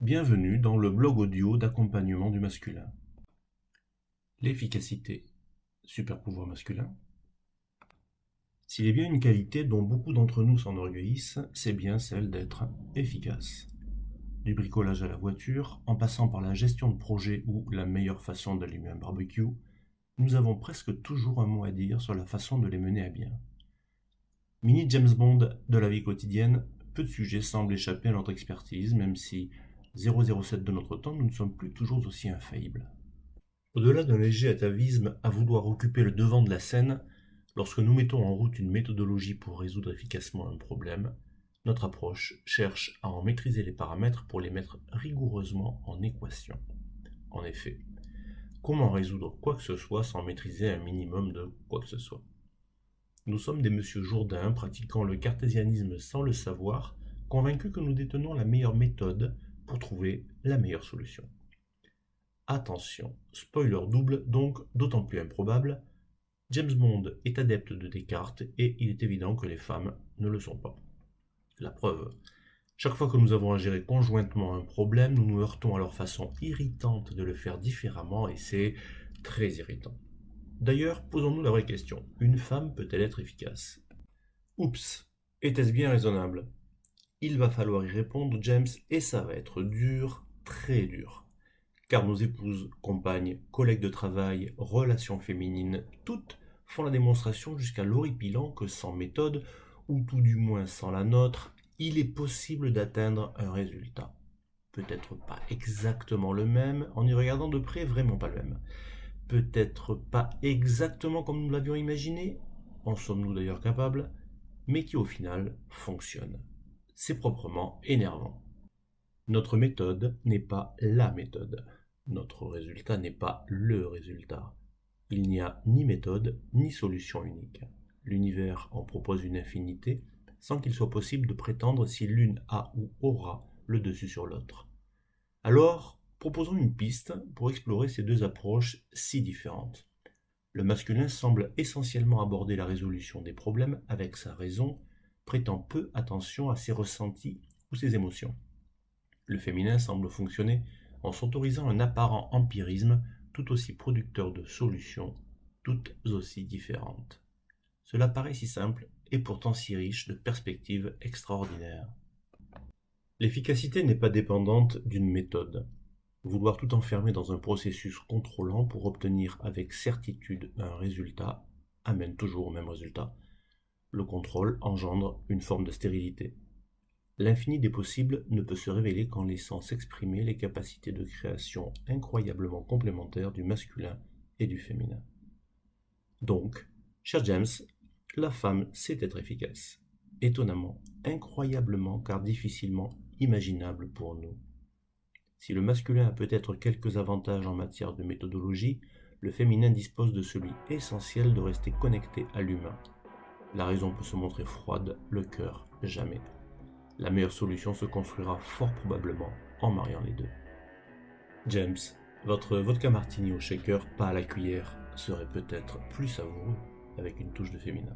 Bienvenue dans le blog audio d'accompagnement du masculin. L'efficacité, super pouvoir masculin. S'il est bien une qualité dont beaucoup d'entre nous s'enorgueillissent, c'est bien celle d'être efficace. Du bricolage à la voiture, en passant par la gestion de projet ou la meilleure façon d'allumer un barbecue, nous avons presque toujours un mot à dire sur la façon de les mener à bien. Mini James Bond de la vie quotidienne, peu de sujets semblent échapper à notre expertise, même si 007 de notre temps, nous ne sommes plus toujours aussi infaillibles. Au-delà d'un léger atavisme à vouloir occuper le devant de la scène, lorsque nous mettons en route une méthodologie pour résoudre efficacement un problème, notre approche cherche à en maîtriser les paramètres pour les mettre rigoureusement en équation. En effet, comment résoudre quoi que ce soit sans maîtriser un minimum de quoi que ce soit ? Nous sommes des Monsieur Jourdain pratiquant le cartésianisme sans le savoir, convaincus que nous détenons la meilleure méthode pour trouver la meilleure solution. Attention, spoiler double, donc d'autant plus improbable, James Bond est adepte de Descartes et il est évident que les femmes ne le sont pas. La preuve, chaque fois que nous avons à gérer conjointement un problème, nous nous heurtons à leur façon irritante de le faire différemment et c'est très irritant. D'ailleurs, posons-nous la vraie question, une femme peut-elle être efficace ? Oups, était-ce bien raisonnable ? Il va falloir y répondre, James, et ça va être dur, très dur. Car nos épouses, compagnes, collègues de travail, relations féminines, toutes font la démonstration jusqu'à l'horripilant que sans méthode, ou tout du moins sans la nôtre, il est possible d'atteindre un résultat. Peut-être pas exactement le même, en y regardant de près, vraiment pas le même. Peut-être pas exactement comme nous l'avions imaginé, en sommes-nous d'ailleurs capables, mais qui au final fonctionne. C'est proprement énervant. Notre méthode n'est pas la méthode. Notre résultat n'est pas le résultat. Il n'y a ni méthode, ni solution unique. L'univers en propose une infinité, sans qu'il soit possible de prétendre si l'une a ou aura le dessus sur l'autre. Alors, proposons une piste pour explorer ces deux approches si différentes. Le masculin semble essentiellement aborder la résolution des problèmes avec sa raison, prêtant peu attention à ses ressentis ou ses émotions. Le féminin semble fonctionner en s'autorisant un apparent empirisme tout aussi producteur de solutions, toutes aussi différentes. Cela paraît si simple et pourtant si riche de perspectives extraordinaires. L'efficacité n'est pas dépendante d'une méthode. Vouloir tout enfermer dans un processus contrôlant pour obtenir avec certitude un résultat amène toujours au même résultat. Le contrôle engendre une forme de stérilité. L'infini des possibles ne peut se révéler qu'en laissant s'exprimer les capacités de création incroyablement complémentaires du masculin et du féminin. Donc, cher James, la femme sait être efficace. Étonnamment, incroyablement, car difficilement imaginable pour nous. Si le masculin a peut-être quelques avantages en matière de méthodologie, le féminin dispose de celui essentiel de rester connecté à l'humain. La raison peut se montrer froide, le cœur jamais. La meilleure solution se construira fort probablement en mariant les deux. James, votre vodka martini au shaker, pas à la cuillère, serait peut-être plus savoureux avec une touche de féminin.